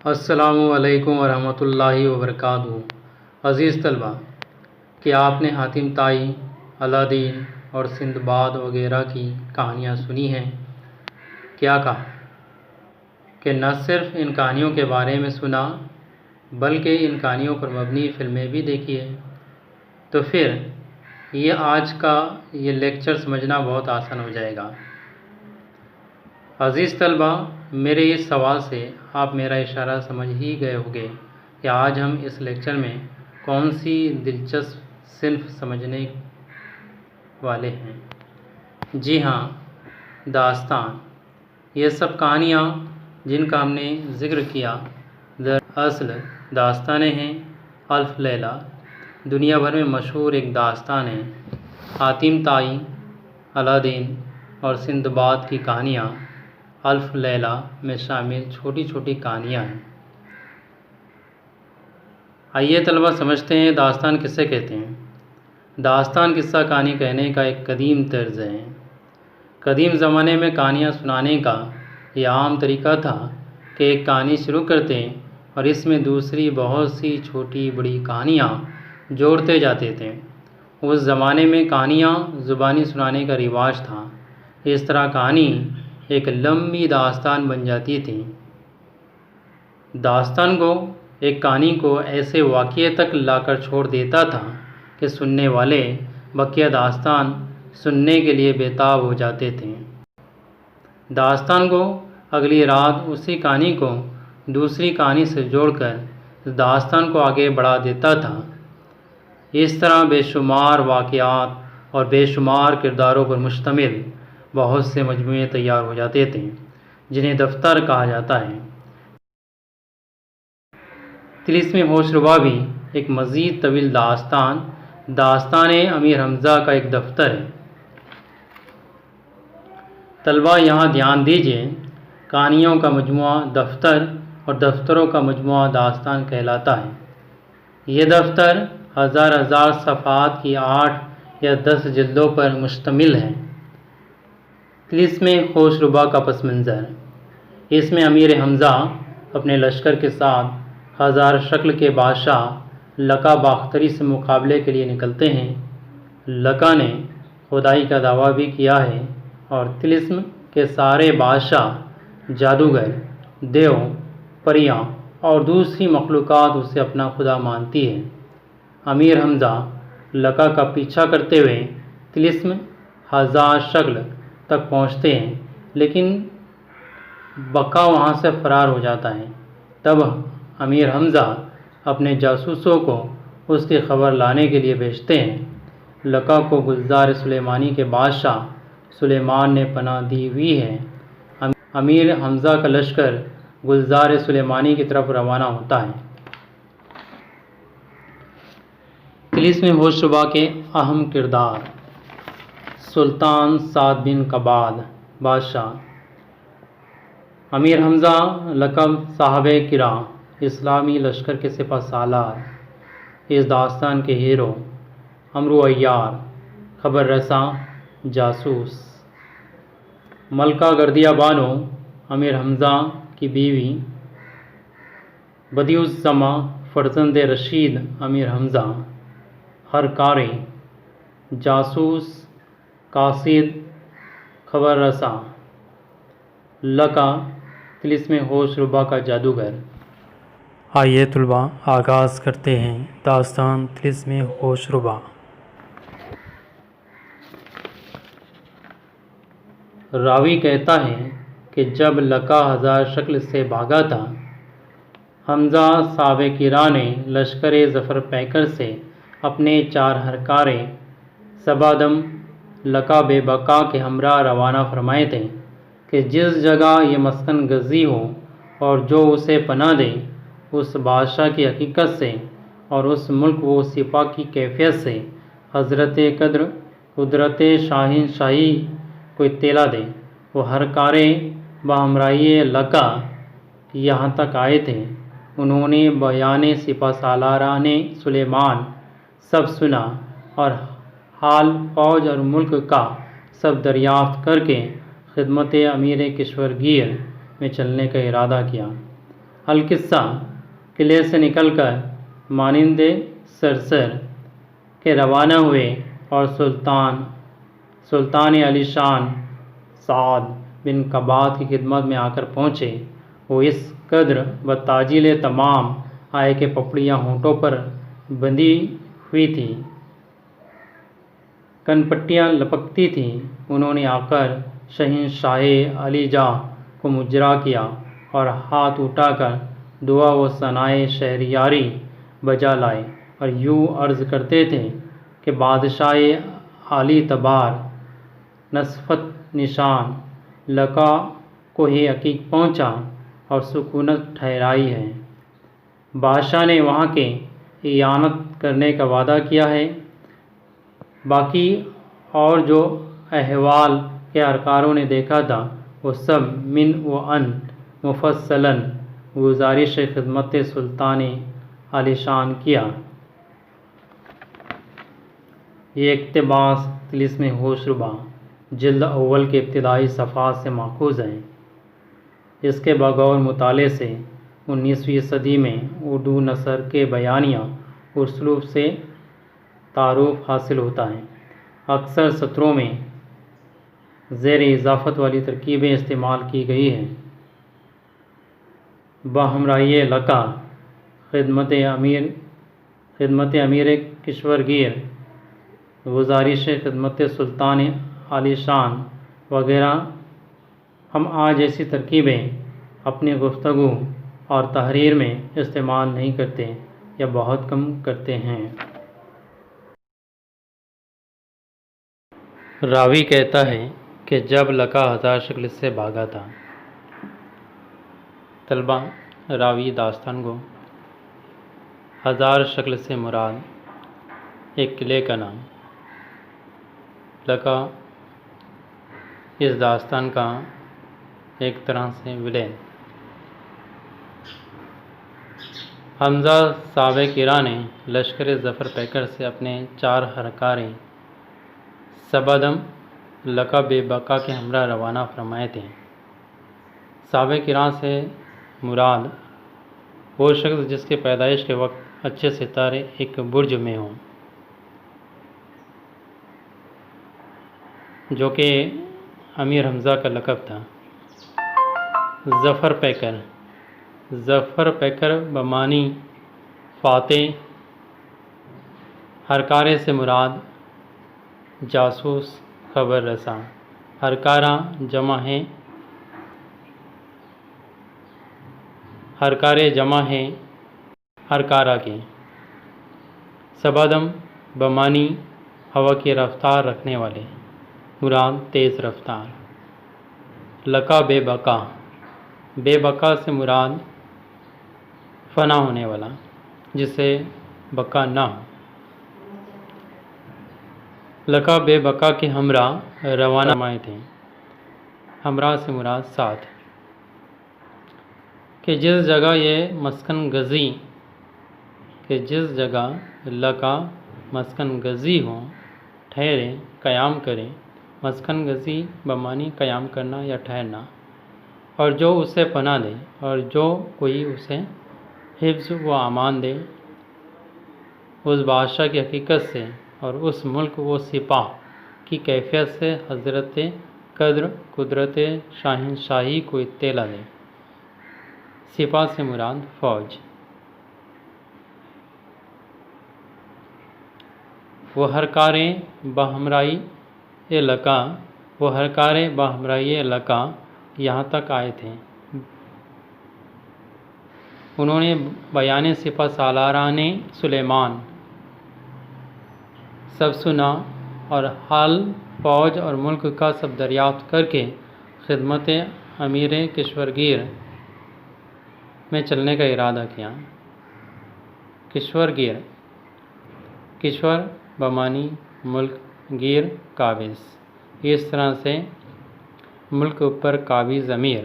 السلام علیکم ورحمۃ اللہ وبرکاتہ۔ عزیز طلبہ، کیا آپ نے حاتم طائی، الادین اور سندباد وغیرہ کی کہانیاں سنی ہیں؟ کیا کہا کہ نہ صرف ان کہانیوں کے بارے میں سنا بلکہ ان کہانیوں پر مبنی فلمیں بھی دیکھی ہیں؟ تو پھر یہ آج کا یہ لیکچر سمجھنا بہت آسان ہو جائے گا۔ عزیز طلبہ، میرے اس سوال سے آپ میرا اشارہ سمجھ ہی گئے ہوں گے کہ آج ہم اس لیکچر میں کون سی دلچسپ صنف سمجھنے والے ہیں۔ جی ہاں، داستان۔ یہ سب کہانیاں جن کا ہم نے ذکر کیا دراصل داستانیں ہیں۔ الف لیلہ دنیا بھر میں مشہور ایک داستان ہے۔ حاتم طائی، الادین اور سندباد کی کہانیاں الف لیلہ میں شامل چھوٹی چھوٹی کہانیاں ہیں۔ آئیے طلبہ سمجھتے ہیں داستان کسے کہتے ہیں۔ داستان قصہ کہانی کہنے کا ایک قدیم طرز ہے۔ قدیم زمانے میں کہانیاں سنانے کا یہ عام طریقہ تھا کہ ایک کہانی شروع کرتے اور اس میں دوسری بہت سی چھوٹی بڑی کہانیاں جوڑتے جاتے تھے۔ اس زمانے میں کہانیاں زبانی سنانے کا رواج تھا۔ اس طرح کہانی ایک لمبی داستان بن جاتی تھی۔ داستان کو ایک کہانی کو ایسے واقعے تک لا کر چھوڑ دیتا تھا کہ سننے والے بقیہ داستان سننے کے لیے بےتاب ہو جاتے تھے۔ داستان کو اگلی رات اسی کہانی کو دوسری کہانی سے جوڑ کر داستان کو آگے بڑھا دیتا تھا۔ اس طرح بے شمار واقعات اور بے شمار کرداروں پر مشتمل بہت سے مجموعے تیار ہو جاتے تھے جنہیں دفتر کہا جاتا ہے۔ طلسم ہوش ربا بھی ایک مزید طویل داستان امیر حمزہ کا ایک دفتر ہے۔ طلبہ یہاں دھیان دیجیے، کہانیوں کا مجموعہ دفتر اور دفتروں کا مجموعہ داستان کہلاتا ہے۔ یہ دفتر ہزار صفحات کی 8 یا 10 جلدوں پر مشتمل ہے۔ طلسم ہوش ربا کا پس منظر۔ اس میں امیر حمزہ اپنے لشکر کے ساتھ ہزار شکل کے بادشاہ لقا باختری سے مقابلے کے لیے نکلتے ہیں۔ لقا نے خدائی کا دعویٰ بھی کیا ہے اور طلسم کے سارے بادشاہ، جادوگر، دیو، پریاں اور دوسری مخلوقات اسے اپنا خدا مانتی ہے۔ امیر حمزہ لقا کا پیچھا کرتے ہوئے طلسم ہزار شکل تک پہنچتے ہیں لیکن بقا وہاں سے فرار ہو جاتا ہے۔ تب امیر حمزہ اپنے جاسوسوں کو اس کی خبر لانے کے لیے بھیجتے ہیں۔ لقا کو گلزار سلیمانی کے بادشاہ سلیمان نے پناہ دی ہوئی ہے۔ امیر حمزہ کا لشکر گلزار سلیمانی کی طرف روانہ ہوتا ہے۔ طلسم ہوش ربا کے اہم کردار: سلطان سعد بن قباد بادشاہ۔ امیر حمزہ لقب صاحب قرا، اسلامی لشکر کے سپہ سالار۔ اس داستان کے ہیرو امرو عیار، خبر رساں، جاسوس۔ ملکہ گردیہ بانو امیر حمزہ کی بیوی، بدیع الزماں فرزند رشید امیر حمزہ، ہرکارے، جاسوس، قاصد، خبر رساں۔ لقا طلسم ہوش ربا کا جادوگر۔ آئیے طلبہ آغاز کرتے ہیں داستان طلسم ہوش ربا۔ راوی کہتا ہے کہ جب لقا ہزار شکل سے بھاگا تھا، حمزہ صاحب قرا نے لشکر ظفر پیکر سے اپنے 4 ہرکارے سبادم لقا بے بقا کے ہمراہ روانہ فرمائے تھے کہ جس جگہ یہ مسکن گزی ہو اور جو اسے پناہ دے، اس بادشاہ کی حقیقت سے اور اس ملک و سپاہ کی کیفیت سے حضرت قدر قدرت شاہن شاہی کو اطلاع دے۔ وہ ہرکارے بہمراہی لقا یہاں تک آئے تھے۔ انہوں نے بیان سپہ سالاران سلیمان سب سنا اور حال فوج اور ملک کا سب دریافت کر کے خدمت امیر کشور گیر میں چلنے کا ارادہ کیا۔ القصہ قلعے سے نکل کر مانند سرسر کے روانہ ہوئے اور سلطان علی شان سعد بن قباد کی خدمت میں آ کر پہنچے۔ وہ اس قدر بتاجیل تمام آئے کہ پپڑیاں ہونٹوں پر بندھی ہوئی تھیں، کن پٹیاں لپکتی تھیں۔ انہوں نے آ کر شہنشاہ علی جاہ کو مجرا کیا اور ہاتھ اٹھا کر دعا و ثنائے شہریاری بجا لائے اور یوں عرض کرتے تھے کہ بادشاہ عالی تبار نصفت نشان لقا کوہ عقیق پہنچا اور سکونت ٹھہرائی ہے۔ بادشاہ نے وہاں کے اعانت کرنے کا وعدہ کیا ہے۔ باقی اور جو احوال کے ارکانوں نے دیکھا تھا وہ سب من و ان مفصلاً گزارش خدمت سلطان عالی شان کیا۔ یہ اقتباس طلسم ہوش ربا جلد اول کے ابتدائی صفحات سے ماخوذ ہے۔ اس کے بغور مطالعے سے 19ویں صدی میں اردو نثر کے بیانیہ اسلوب سے تعارف حاصل ہوتا ہے۔ اکثر سطروں میں زیر اضافت والی ترکیبیں استعمال کی گئی ہیں۔ بہمراہی لقا خدمت امیر کشورگیر، گزارش خدمت سلطان عالی شان وغیرہ ہم آج ایسی ترکیبیں اپنی گفتگو اور تحریر میں استعمال نہیں کرتے یا بہت کم کرتے ہیں۔ راوی کہتا ہے کہ جب لقا 1000 شکل سے بھاگا تھا۔ طلبہ، راوی داستان گو 1000 شکل سے مراد ایک قلعے کا نام۔ لقا اس داستان کا ایک طرح سے ولین۔ حمزہ سابق نے لشکر ظفر پیکر سے اپنے 4 ہرکاریں سبادم لقا بے بقا کے ہمراہ روانہ فرمائے تھے۔ سابق سے مراد وہ شخص جس کے پیدائش کے وقت اچھے ستارے ایک برج میں ہوں، جو کہ امیر حمزہ کا لقب تھا۔ ظفر پیکر بمانی فاتح، ہرکارے سے مراد جاسوس خبر رساں۔ ہرکارہ جمع ہے ہرکارہ کے۔ سبادم بمانی ہوا کی رفتار رکھنے والے، مراد تیز رفتار۔ لقا بے بقا سے مراد فنا ہونے والا، جسے بقا نہ ہو۔ لقا بے بقا کے ہمراہ روانہ فرمائے تھے۔ ہمراہ سے مراد ساتھ، کہ جس جگہ لقا مسکن گزی ہو ٹھہرے قیام کرے۔ مسکن گزی بمانی قیام کرنا یا ٹھہرنا، اور جو اسے پناہ دے، اور جو کوئی اسے حفظ و امان دے، اس بادشاہ کی حقیقت سے اور اس ملک و سپاہ کی کیفیت سے حضرت قدر قدرت شاہنشاہی کو اطلاع دے۔ سپاہ سے مراد فوج۔ وہ ہرکارے بہمراہی لقا یہاں تک آئے تھے۔ انہوں نے بیان سپہ سالاران سلیمان سب سنا اور حال فوج اور ملک کا سب دریافت کر کے خدمت امیر کشورگیر میں چلنے کا ارادہ کیا۔ کشور بمانی ملک، گیر قابض، اس طرح سے ملک پر قابض امیر۔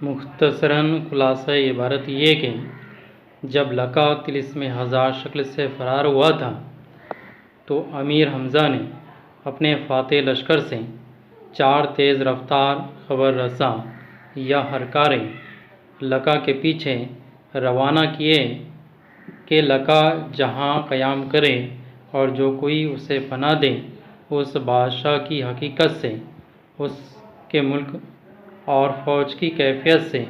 مختصراً خلاصہ عبارت یہ کہ جب لقا طلسم 1000 شکل سے فرار ہوا تھا تو امیر حمزہ نے اپنے فاتح لشکر سے 4 تیز رفتار خبر رساں یا ہرکاریں لقا کے پیچھے روانہ کیے کہ لقا جہاں قیام کرے اور جو کوئی اسے پناہ دے، اس بادشاہ کی حقیقت سے، اس کے ملک اور فوج کی کیفیت سے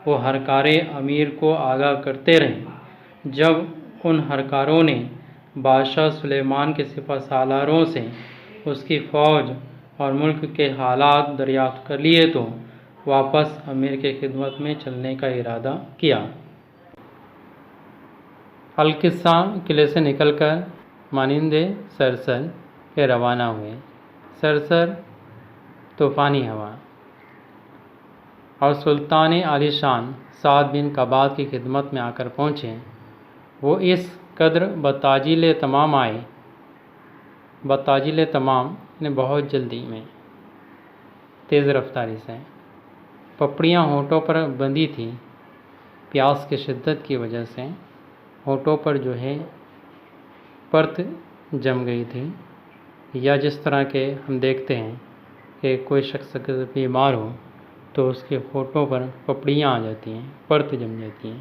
وہ ہرکار امیر کو آگاہ کرتے رہیں۔ جب ان ہرکاروں نے بادشاہ سلیمان کے سپہ سالاروں سے اس کی فوج اور ملک کے حالات دریافت کر لیے تو واپس امیر کے خدمت میں چلنے کا ارادہ کیا۔ القصہ قلعے سے نکل کر مانند سرسر کے روانہ ہوئے۔ سرسر طوفانی ہوا اور سلطان عالی شان سعد بن قباد کی خدمت میں آ کر پہنچے۔ وہ اس قدر بتاجیل تمام آئے، بتاجیل تمام نے بہت جلدی میں، تیز رفتاری سے، پپڑیاں ہونٹوں پر بندھی تھیں، پیاس کی شدت کی وجہ سے ہونٹوں پر پرت جم گئی تھی، یا جس طرح کے ہم دیکھتے ہیں کہ کوئی شخص اگر بیمار ہو تو اس کے ہونٹوں پر پپڑیاں آ جاتی ہیں، پرت جم جاتی ہیں،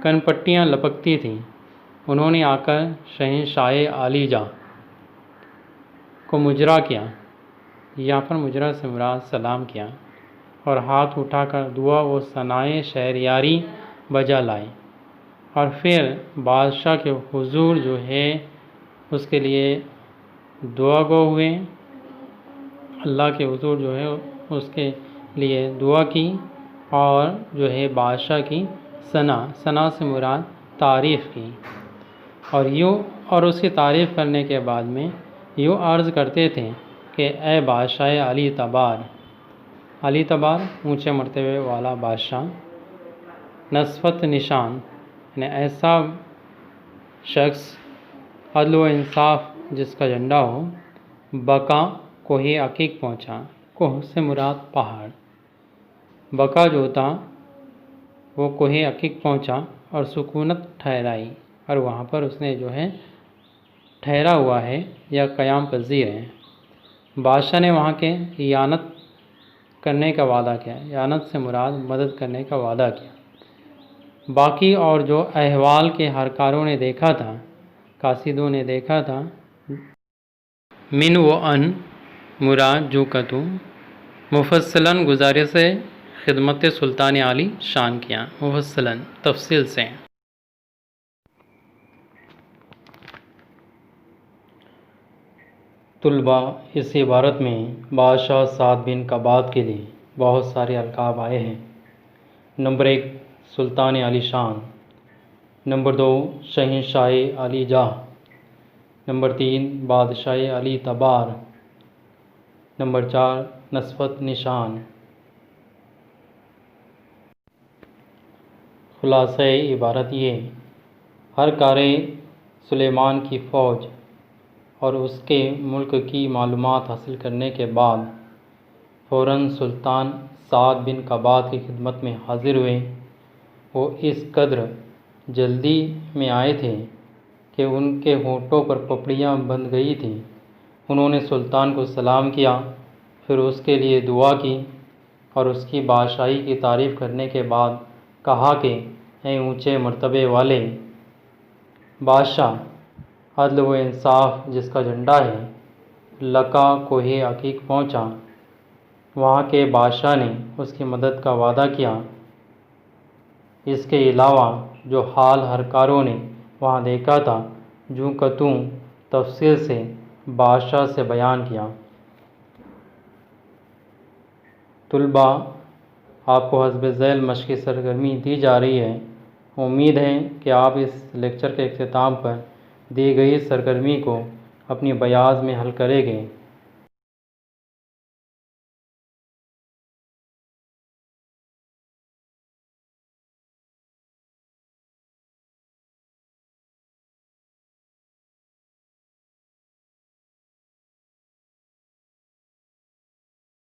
کن پٹیاں لپکتی تھیں۔ انہوں نے آ کر شہنشاہ عالی جاں کو مجرا کیا، یہاں پر مجرا سے مراد سلام کیا، اور ہاتھ اٹھا کر دعا و ثنائے شہریاری بجا لائے، اور پھر بادشاہ کے حضور اس کے لیے دعا گو ہوئے، اللہ کے حضور اس کے لیے دعا کی، اور بادشاہ کی ثنا سے مراد تعریف کی، اور اس کی تعریف کرنے کے بعد میں یوں عرض کرتے تھے کہ اے بادشاہ علی تبار، علی تبار اونچے مرتبے والا بادشاہ، نصفت نشان یعنی ایسا شخص، عدل و انصاف جس کا جھنڈا ہو، بقا کوہ عقیق پہنچا، کوہ سے مراد پہاڑ، بقا جو تھا وہ کوہ عقیق پہنچا اور سکونت ٹھہرائی، اور وہاں پر اس نے ٹھہرا ہوا ہے یا قیام پذیر ہے۔ بادشاہ نے وہاں کے اعانت کرنے کا وعدہ کیا، اعانت سے مراد مدد کرنے کا وعدہ کیا۔ باقی اور جو احوال کے ہرکاروں نے دیکھا تھا، قاصدوں نے دیکھا تھا، من و ان مراد جو کتو مفصلاً گزارش خدمت سلطان عالی شان کیا، مفصلاً تفصیل سے۔ طلباء، اس عبارت میں بادشاہ سعد بن قباد کے لیے بہت سارے القاب آئے ہیں۔ نمبر 1 سلطان عالی شان، نمبر 2 شہنشاہ عالی جاہ، نمبر 3 بادشاہ علی تبار، نمبر 4 نصفت نشان۔ خلاصہ عبارت یہ: ہر کار سلیمان کی فوج اور اس کے ملک کی معلومات حاصل کرنے کے بعد فوراً سلطان سعد بن قباد کی خدمت میں حاضر ہوئے۔ وہ اس قدر جلدی میں آئے تھے کہ ان کے ہونٹوں پر پپڑیاں بندھ گئی تھیں۔ انہوں نے سلطان کو سلام کیا، پھر اس کے لیے دعا کی، اور اس کی بادشاہی کی تعریف کرنے کے بعد کہا کہ اے اونچے مرتبے والے بادشاہ، عدل و انصاف جس کا جھنڈا ہے، لقا کوہ عقیق پہنچا۔ وہاں کے بادشاہ نے اس کی مدد کا وعدہ کیا۔ اس کے علاوہ جو حال ہرکاروں نے وہاں دیکھا تھا، جوں کتوں تفصیل سے بادشاہ سے بیان کیا۔ طلباء، آپ کو حسب ذیل مشقی سرگرمی دی جا رہی ہے۔ امید ہے کہ آپ اس لیکچر کے اختتام پر دی گئی سرگرمی کو اپنی بیاض میں حل کریں گے۔